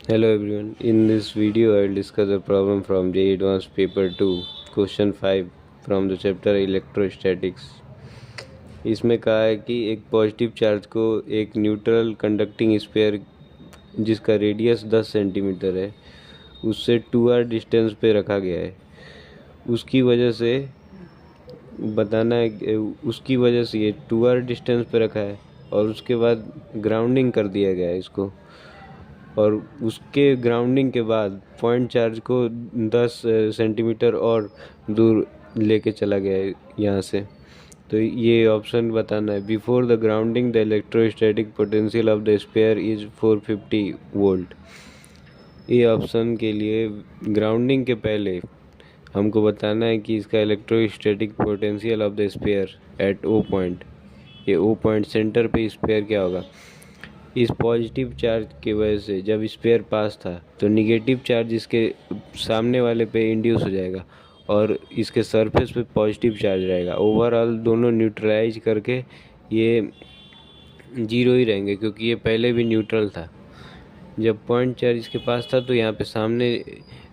Hello everyone. In this video, I will discuss a problem from JEE Advanced Paper 2, Question 5 from the chapter Electrostatics. इसमें कहा है कि एक positive charge को एक न्यूट्रल कंडक्टिंग स्फीयर जिसका रेडियस 10 सेंटीमीटर है उससे 2r डिस्टेंस पे रखा गया है। उसकी वजह से बताना है, उसकी वजह से ये 2r डिस्टेंस पे रखा है और उसके बाद ग्राउंडिंग कर दिया गया है इसको, और उसके ग्राउंडिंग के बाद पॉइंट चार्ज को 10 सेंटीमीटर और दूर लेके चला गया है यहाँ से। तो ये ऑप्शन बताना है। Before the grounding the electrostatic potential of the sphere is 450 volt. ये ऑप्शन के लिए ग्राउंडिंग के पहले हमको बताना है कि इसका electrostatic potential of the sphere at O point, ये ओ पॉइंट सेंटर पे स्फीयर क्या होगा। इस पॉजिटिव चार्ज की वजह से जब स्फीयर पास था तो निगेटिव चार्ज इसके सामने वाले पे इंड्यूस हो जाएगा और इसके सरफेस पे पॉजिटिव चार्ज रहेगा। ओवरऑल दोनों न्यूट्रलाइज करके ये जीरो ही रहेंगे क्योंकि ये पहले भी न्यूट्रल था। जब पॉइंट चार्ज इसके पास था तो यहाँ पे सामने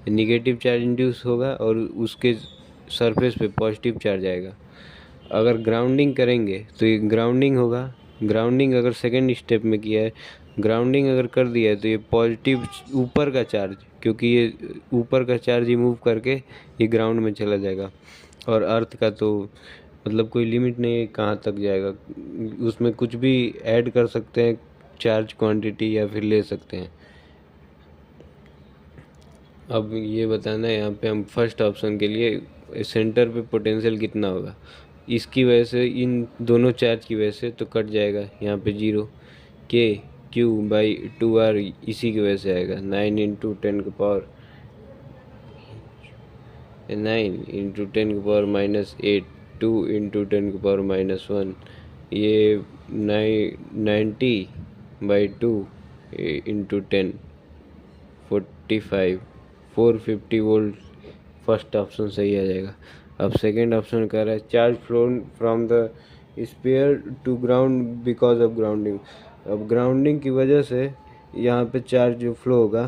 निगेटिव चार्ज इंड्यूस होगा और उसके सरफेस पे पॉजिटिव चार्ज आएगा। अगर ग्राउंडिंग करेंगे तो ये ग्राउंडिंग होगा। ग्राउंडिंग अगर सेकेंड स्टेप में किया है, ग्राउंडिंग अगर कर दिया है तो ये पॉजिटिव ऊपर का चार्ज, क्योंकि ये ऊपर का चार्ज रिमूव करके ये ग्राउंड में चला जाएगा। और अर्थ का तो मतलब कोई लिमिट नहीं है कहाँ तक जाएगा, उसमें कुछ भी ऐड कर सकते हैं चार्ज क्वांटिटी या फिर ले सकते हैं। अब ये बताना है यहाँ पे हम फर्स्ट ऑप्शन के लिए सेंटर पे पोटेंशियल कितना होगा। इसकी वजह से इन दोनों चार्ज की वजह से तो कट जाएगा यहाँ पे जीरो, के क्यू बाई 2r इसी की वजह से आएगा। 9 इंटू 10 की पावर 9 इंटू 10 की पावर -8, 2 इंटू 10 की पावर -1, ये 90 by 2 into 10 45, 450 volt. First option सही आ जाएगा। अब सेकेंड ऑप्शन कह रहा है charge flown from the sphere to ground because of grounding. अब ग्राउंडिंग की वजह से यहाँ पे चार्ज जो फ्लो होगा,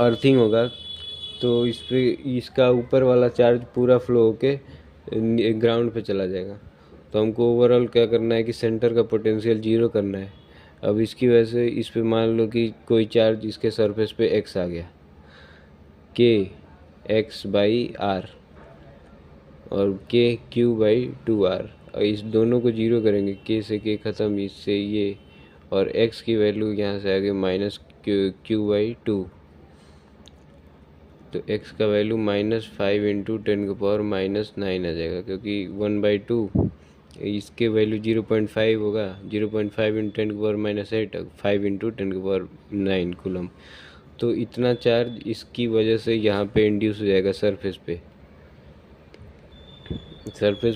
अर्थिंग होगा, तो इस पे इसका ऊपर वाला चार्ज पूरा फ्लो होके ग्राउंड पे चला जाएगा। तो हमको ओवरऑल क्या करना है कि सेंटर का पोटेंशियल जीरो करना है। अब इसकी वजह से इस पे मान लो कि कोई चार्ज इसके सरफेस पे एक्स आ गया, के एक्स बाई आर और के क्यू बाई 2r, और इस दोनों को जीरो करेंगे, के से के ख़त्म, इससे ये, और x की वैल्यू यहाँ से आगे -क्यू बाई 2, तो x का वैल्यू -5 इंटू 10 की पावर -9 आ जाएगा, क्योंकि 1/2 इसके वैल्यू 0.5 होगा। 0.5 इंटू 10 की पावर -8, 5 इंटू 10 की पावर 9 कूलम। तो इतना चार्ज इसकी वजह से यहाँ पे इंड्यूस हो जाएगा, सरफेस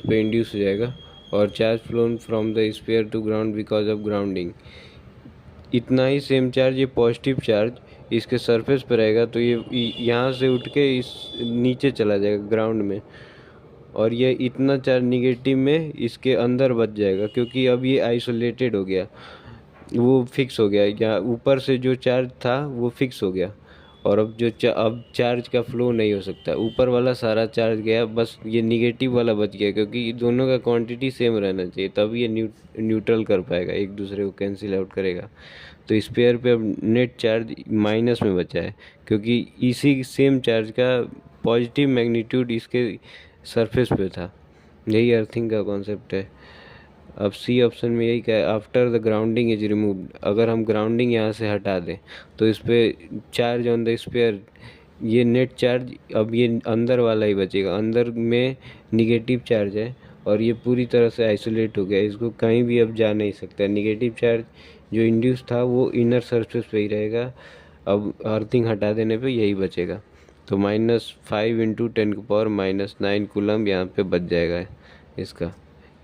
पे इंड्यूस हो जाएगा। और charge flown from the sphere to ground because of grounding, इतना ही सेम चार्ज, ये पॉजिटिव चार्ज इसके सरफेस पे रहेगा तो ये यहाँ से उठ के इस नीचे चला जाएगा ग्राउंड में, और ये इतना चार्ज निगेटिव में इसके अंदर बच जाएगा क्योंकि अब ये आइसोलेटेड हो गया, वो फिक्स हो गया। या ऊपर से जो चार्ज था वो फिक्स हो गया और अब अब चार्ज का फ्लो नहीं हो सकता। ऊपर वाला सारा चार्ज गया, बस ये निगेटिव वाला बच गया, क्योंकि दोनों का क्वांटिटी सेम रहना चाहिए तब ये न्यूट्रल कर पाएगा, एक दूसरे को कैंसिल आउट करेगा। तो स्पेयर पे अब नेट चार्ज माइनस में बचा है क्योंकि इसी सेम चार्ज का पॉजिटिव मैग्नीट्यूड इसके सरफेस पे था। यही अर्थिंग का कॉन्सेप्ट है। अब सी ऑप्शन में यही क्या है, after the grounding is removed. अगर हम ग्राउंडिंग यहाँ से हटा दें तो इस पर चार्ज ऑन द स्फीयर, ये नेट चार्ज अब ये अंदर वाला ही बचेगा। अंदर में निगेटिव चार्ज है और ये पूरी तरह से आइसोलेट हो गया, इसको कहीं भी अब जा नहीं सकता। निगेटिव चार्ज जो इंड्यूस था वो इनर सरफेस पे ही रहेगा। अब अर्थिंग हटा देने पे यही बचेगा, तो -5 इंटू 10 की पावर -9 कूलम यहाँ पे बच जाएगा इसका।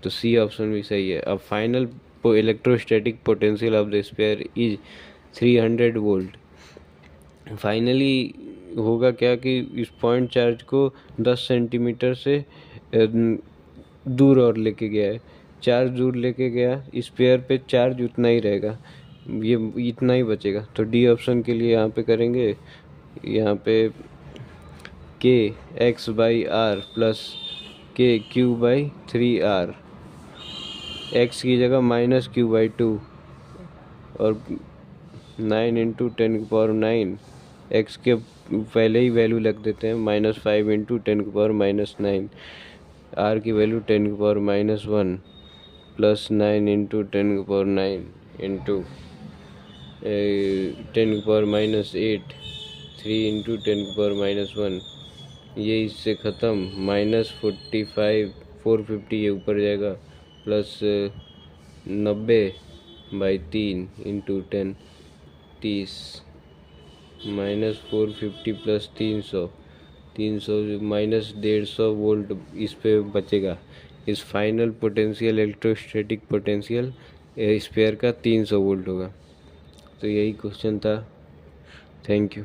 तो सी ऑप्शन भी सही है। अब final electrostatic potential of the sphere is 300 volt. Finally होगा क्या कि इस पॉइंट चार्ज को 10 सेंटीमीटर से दूर और लेके गया है, चार्ज दूर लेके गया, स्फीयर पे चार्ज उतना ही रहेगा ये इतना ही बचेगा। तो डी ऑप्शन के लिए यहाँ पे करेंगे, यहाँ पे के एक्स बाई आर प्लस के क्यू बाई 3r, एक्स की जगह माइनस क्यू बाई 2 और 9 इंटू 10⁻9, एक्स के पहले ही वैल्यू लग देते हैं, -5 इंटू 10⁻9, आर की value 10⁻1 plus 9 into 10⁻9 into 10⁻8, 3 into 10⁻1, ये इससे ख़त्म, -45 ये ऊपर जाएगा, प्लस 90/3 इंटू 10 30, -450 प्लस 300 -150 वोल्ट इस पे बचेगा। इस final potential electrostatic potential sphere का 300 वोल्ट होगा। तो यही क्वेश्चन था। Thank you.